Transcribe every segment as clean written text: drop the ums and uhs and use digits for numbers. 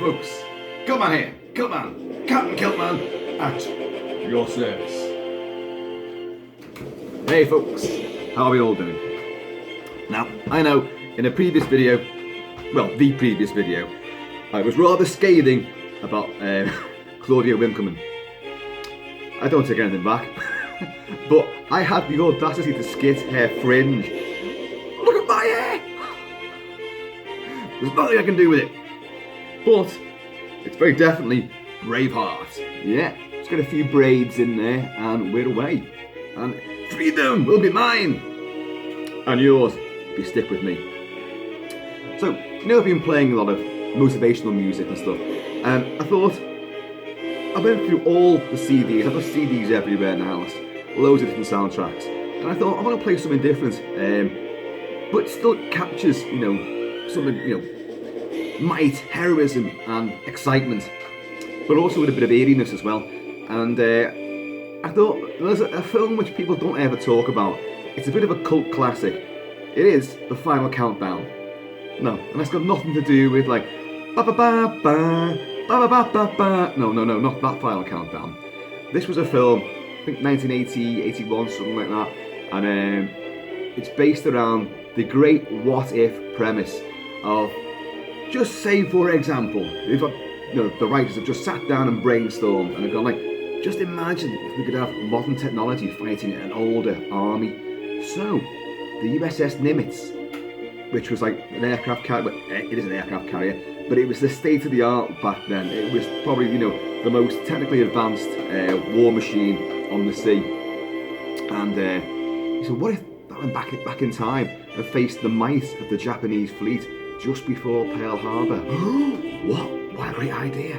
folks, Kilt-Man here, Kilt-Man, Captain Kilt-Man at your service. Hey folks, how are we all doing? Now, I know in a previous video, well, the previous video, I was rather scathing about Claudia Winkleman. I don't take anything back, but I had the audacity to skit her fringe. Look at my hair! There's nothing I can do with it. But it's very definitely Braveheart. Yeah, just get a few braids in there and we're away. And freedom will be mine. And yours, if you stick with me. So, you know, I've been playing a lot of motivational music and stuff. And I thought, I went through all the CDs. I've got CDs everywhere in the house. Loads of different soundtracks. And I thought, I want to play something different. But still captures, you know, something, you know, might, heroism and excitement, but also with a bit of eeriness as well. And I thought there's a film which people don't ever talk about. It's a bit of a cult classic. It is The Final Countdown. No, and it's got nothing to do with like ba ba ba ba ba ba ba ba ba. No, not that Final Countdown. This was a film, I think 1980, 81, something like that, and it's based around the great what if premise of, just say for example, if the writers have just sat down and brainstormed and have gone like, just imagine if we could have modern technology fighting an older army. So, the USS Nimitz, which was like an aircraft carrier, it is an aircraft carrier, but it was the state of the art back then. It was probably, you know, the most technically advanced war machine on the sea. And he said, what if that went back in time and faced the might of the Japanese fleet just before Pearl Harbor? What a great idea.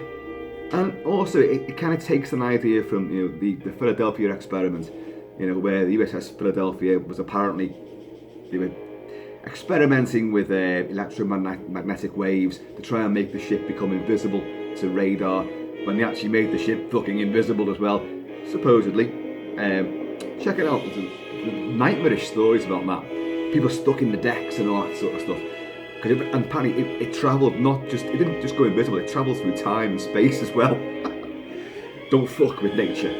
And also it kind of takes an idea from, you know, the Philadelphia experiment, you know, where the USS Philadelphia was apparently, they were experimenting with electromagnetic waves to try and make the ship become invisible to radar, when they actually made the ship fucking invisible as well, supposedly. Check it out, there's nightmarish stories about that. People stuck in the decks and all that sort of stuff. And apparently it travelled it didn't just go invisible, it travelled through time and space as well. Don't fuck with nature.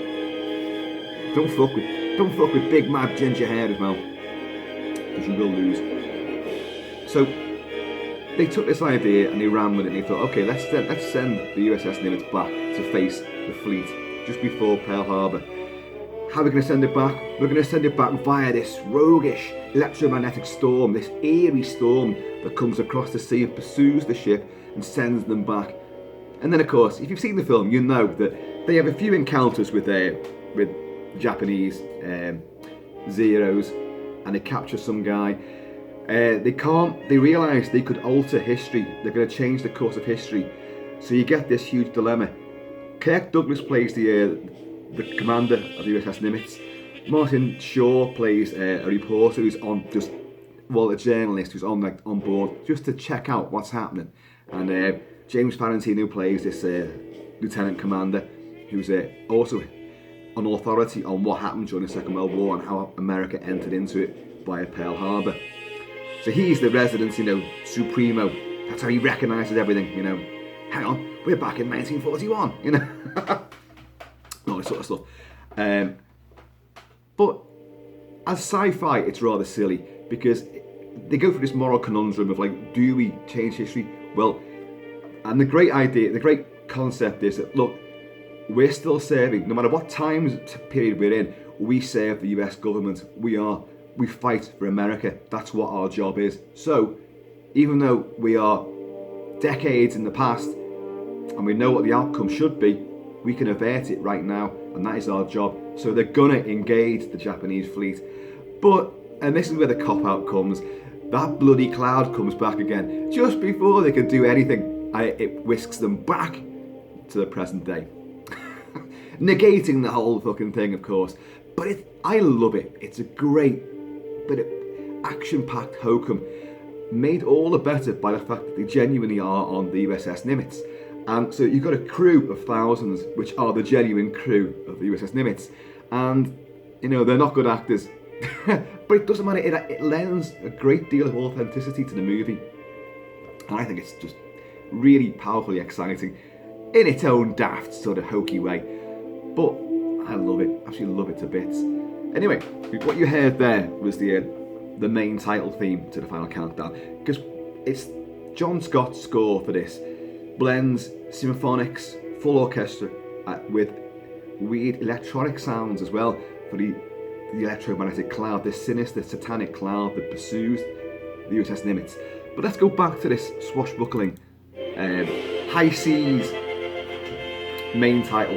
Don't fuck with big mad ginger hair as well, because you will lose. So they took this idea and they ran with it and they thought, okay, let's send the USS Nimitz back to face the fleet just before Pearl Harbor. How are we going to send it back? We're going to send it back via this roguish electromagnetic storm, this eerie storm that comes across the sea and pursues the ship and sends them back. And then, of course, if you've seen the film, you know that they have a few encounters with Japanese Zeros, and they capture some guy. They realise they could alter history. They're going to change the course of history. So you get this huge dilemma. Kirk Douglas plays the commander of the USS Nimitz. Martin Shaw plays a reporter who's a journalist who's on board just to check out what's happening. And James Farentino plays this lieutenant commander who's also an authority on what happened during the Second World War and how America entered into it via Pearl Harbor. So he's the resident, you know, supremo. That's how he recognises everything, you know. Hang on, we're back in 1941, you know. All this sort of stuff. But as sci-fi, it's rather silly because they go through this moral conundrum of like, do we change history? Well, and the great idea, the great concept is that, look, we're still serving, no matter what time period we're in, we serve the US government. We fight for America. That's what our job is. So, even though we are decades in the past and we know what the outcome should be, we can avert it right now, and that is our job. So they're gonna engage the Japanese fleet. But, and this is where the cop-out comes, that bloody cloud comes back again. Just before they can do anything, it whisks them back to the present day. Negating the whole fucking thing, of course. But I love it. It's a great bit of action-packed hokum, made all the better by the fact that they genuinely are on the USS Nimitz. And so you've got a crew of thousands, which are the genuine crew of the USS Nimitz. And, you know, they're not good actors. But it doesn't matter, it lends a great deal of authenticity to the movie. And I think it's just really powerfully exciting in its own daft sort of hokey way. But I love it, absolutely love it to bits. Anyway, what you heard there was the main title theme to the final countdown, because it's John Scott's score for this blends symphonics, full orchestra with weird electronic sounds as well for the electromagnetic cloud, this sinister satanic cloud that pursues the USS Nimitz. But let's go back to this swashbuckling high seas main title.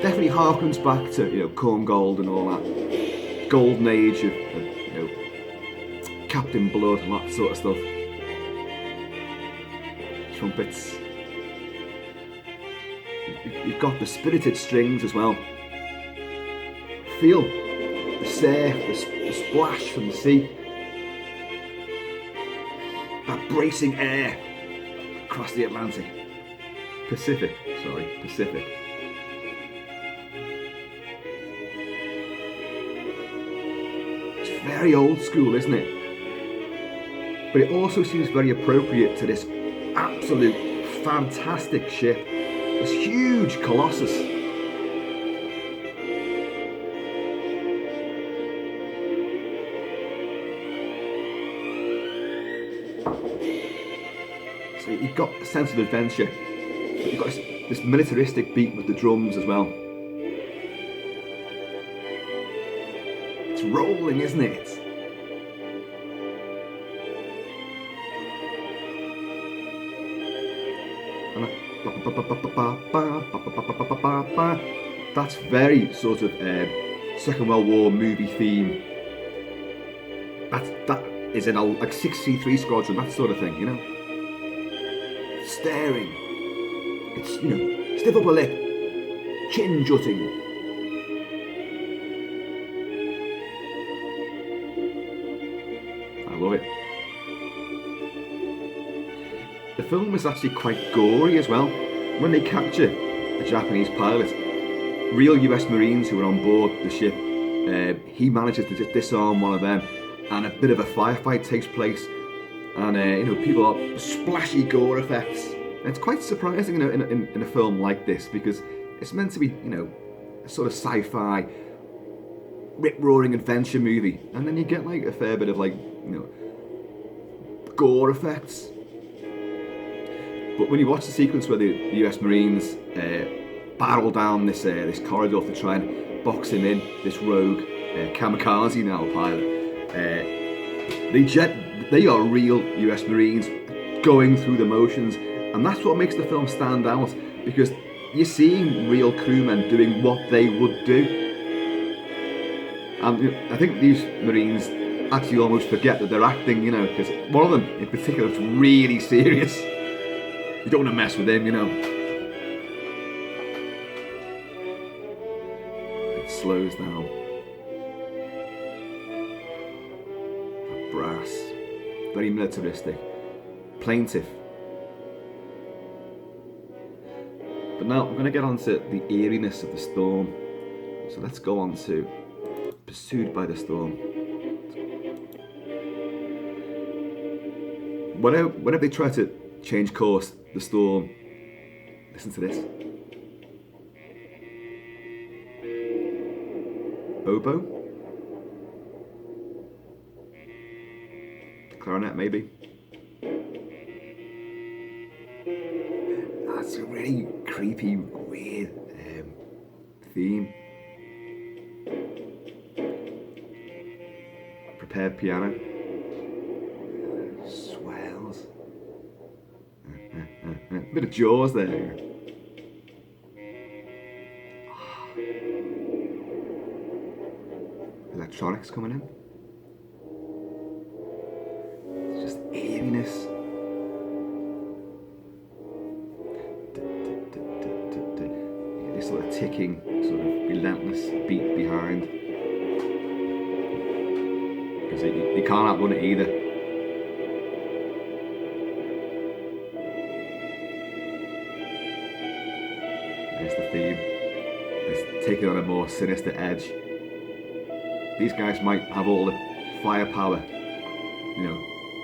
Definitely harkens back to Corn Gold and all that golden age of Captain Blood and that sort of stuff. Trumpets. You've got the spirited strings as well. Feel the surf, the splash from the sea. That bracing air across the Pacific. Pacific. It's very old school, isn't it? But it also seems very appropriate to this absolute fantastic ship. This huge colossus. So you've got a sense of adventure, but you've got this militaristic beat with the drums as well. It's rolling, isn't it? That's very sort of Second World War movie theme. That is in a like 6C3 squadron, that sort of thing, Staring. It's stiff upper lip, chin jutting. I love it. The film is actually quite gory as well. When they capture a Japanese pilot, real US Marines who are on board the ship, he manages to disarm one of them, and a bit of a firefight takes place, and people are splashy gore effects. And it's quite surprising in a film like this, because it's meant to be a sort of sci-fi rip-roaring adventure movie, and then you get like a fair bit of gore effects. But when you watch the sequence where the US Marines barrel down this corridor to try and box him in, this rogue kamikaze now pilot, they are real US Marines going through the motions, and that's what makes the film stand out, because you're seeing real crewmen doing what they would do. And I think these Marines actually almost forget that they're acting, because one of them in particular is really serious. You don't want to mess with him, It slows down. That brass, very militaristic, plaintive. But now we're going to get on to the eeriness of the storm. So let's go on to Pursued by the Storm. Whenever they try to change course, the storm, listen to this. Oboe? Clarinet, maybe? That's a really creepy, weird theme. Prepared piano. Swells. A bit of Jaws there. Electronics coming in. It's just eeriness. This sort of ticking, sort of relentless beat behind. Because you can't outrun it either. There's the theme. It's taking on a more sinister edge. These guys might have all the firepower,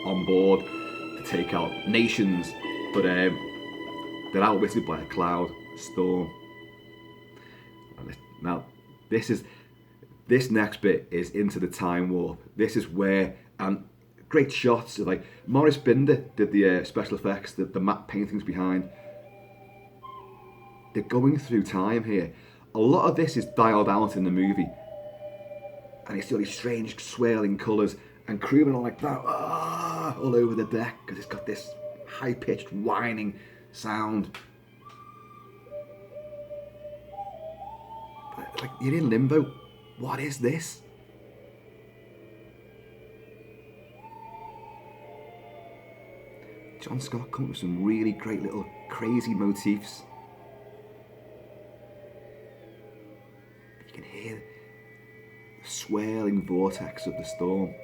on board to take out nations, but they're outwitted by a cloud storm. Now, this next bit is into the time warp. This is where, and great shots of, like, Maurice Binder did the special effects, the matte paintings behind. They're going through time here. A lot of this is dialed out in the movie, and it's all these strange swirling colours, and crewmen are like that, all over the deck, because it's got this high-pitched whining sound. But, like, you're in limbo. What is this? John Scott comes with some really great little crazy motifs. You can hear the swirling vortex of the storm.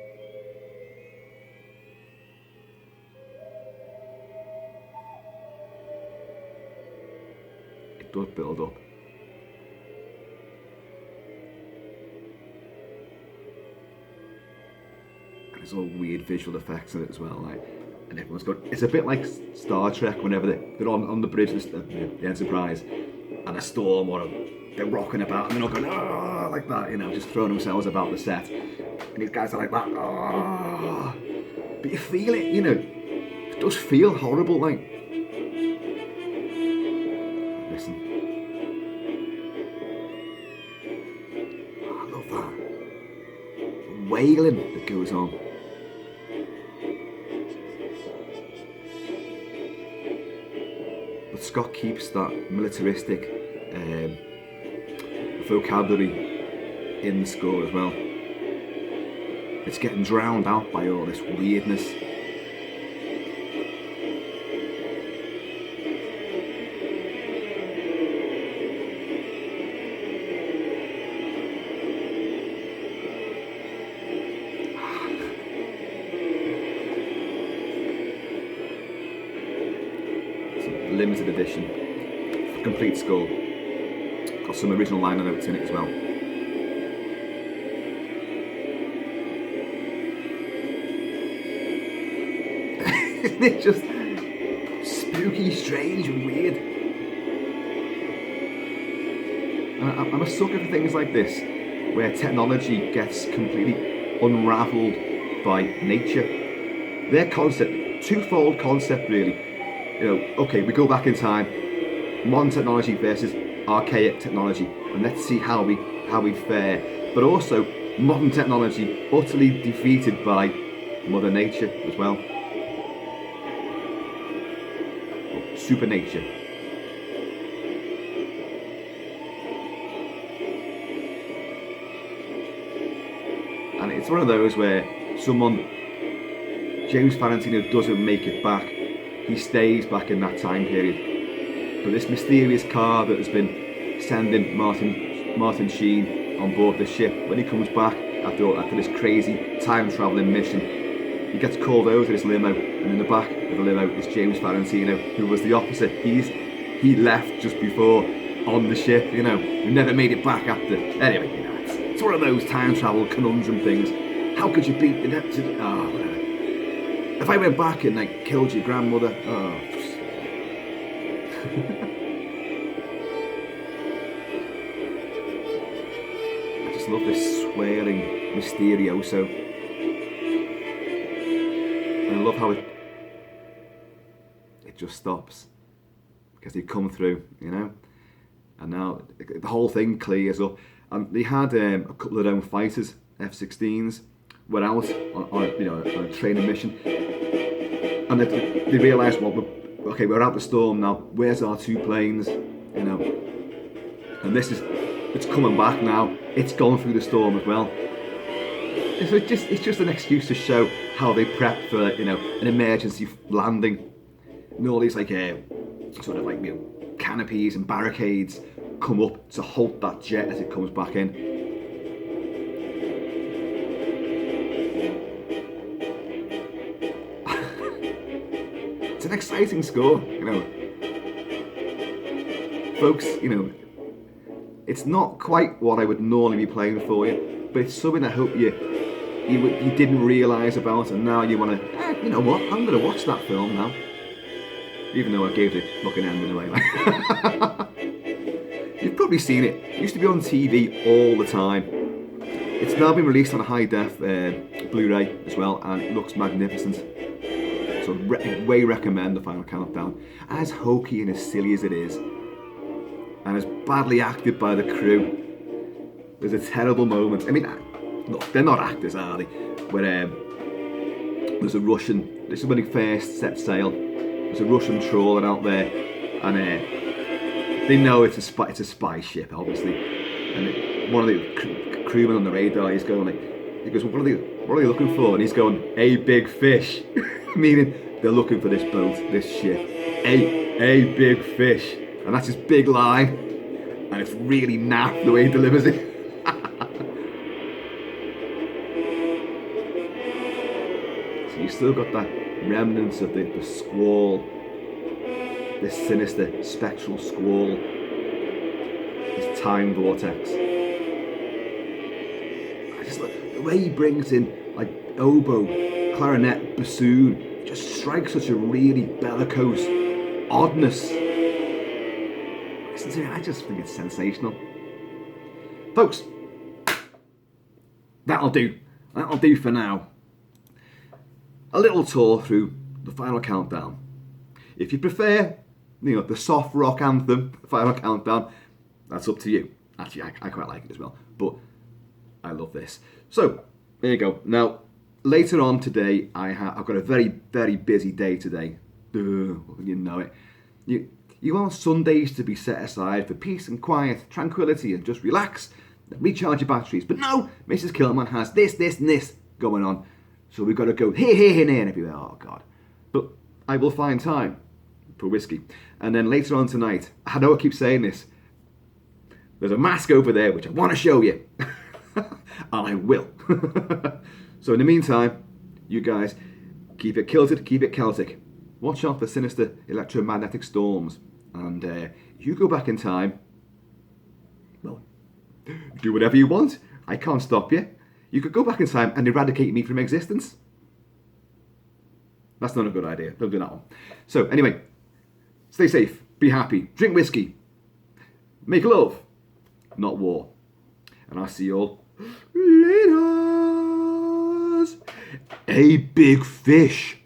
It does build up. And there's all weird visual effects in it as well, like, and everyone's going. It's a bit like Star Trek whenever they're on the bridge of the Enterprise, and a storm, or they're rocking about, and they're not going like that, you know, just throwing themselves about the set. And these guys are like that, but you feel it, you know. It does feel horrible, like. Listen. I love that. The wailing that goes on. But Scott keeps that militaristic vocabulary in the score as well. It's getting drowned out by all this weirdness. Limited edition, complete score. Got some original liner notes in it as well. Isn't it just spooky, strange, and weird? And I'm a sucker for things like this, where technology gets completely unravelled by nature. Their concept, twofold concept really. You know, okay, we go back in time, modern technology versus archaic technology, and let's see how we fare. But also, modern technology utterly defeated by Mother Nature as well. Or super nature. And it's one of those where James Valentino doesn't make it back. He stays back in that time period. But this mysterious car that has been sending Martin Sheen on board the ship, when he comes back after this crazy time travelling mission, he gets called over to this limo, and in the back of the limo is James Valentino, who was the opposite. He left just before on the ship, you know. He never made it back after. Anyway, you know, it's one of those time travel conundrum things. How could you beat the whatever. If I went back and like killed your grandmother, I just love this swirling mysterioso. And I love how it just stops. Because they come through, you know? And now the whole thing clears up. And they had a couple of their own fighters, F-16s, were out on a training mission. And they realised, well, we're out the storm now. Where's our two planes? You know, and it's coming back now. It's gone through the storm as well. It's just an excuse to show how they prep for, you know, an emergency landing. And all these like sort of like, you know, canopies and barricades come up to halt that jet as it comes back in. It's an exciting score, you know. Folks, you know, it's not quite what I would normally be playing for you, but it's something I hope you didn't realise about, and now you want to You know what? I'm going to watch that film now. Even though I gave the fucking ending away. You've probably seen it. It used to be on TV all the time. It's now been released on a high-def Blu-ray as well, and it looks magnificent. So way recommend The Final Countdown. As hokey and as silly as it is, and as badly acted by the crew, there's a terrible moment. I mean, look, they're not actors, are they? Where there's a Russian, this is when he first set sail, there's a Russian trawler out there, and they know it's a spy ship, obviously. And one of the crewmen on the radar, he goes, what are they looking for? And he's going, a big fish. Meaning, they're looking for this boat, this ship. A big fish. And that's his big line. And it's really naff the way he delivers it. So you still got that remnants of the squall, this sinister spectral squall, this time vortex. I just like the way he brings in like oboe, clarinet, bassoon, just strikes such a really bellicose oddness. Listen to it, I just think it's sensational. Folks, that'll do for now. A little tour through The Final Countdown. If you prefer, the soft rock anthem, The Final Countdown, that's up to you. Actually, I quite like it as well, but I love this. So, there you go. Now, later on today, I've got a very, very busy day today. You know it. You want Sundays to be set aside for peace and quiet, tranquility, and just relax, and recharge your batteries. But no, Mrs. Kilt-Man has this, and this going on. So we've got to go here, and everywhere. Oh, God. But I will find time for whiskey. And then later on tonight, I know I keep saying this, there's a mask over there which I want to show you. And I will. So in the meantime, you guys, keep it kilted, keep it Celtic. Watch out for sinister electromagnetic storms. And you go back in time, well, do whatever you want. I can't stop you. You could go back in time and eradicate me from existence. That's not a good idea. Don't do that one. So anyway, stay safe, be happy, drink whiskey, make love, not war. And I'll see you all later. A big fish.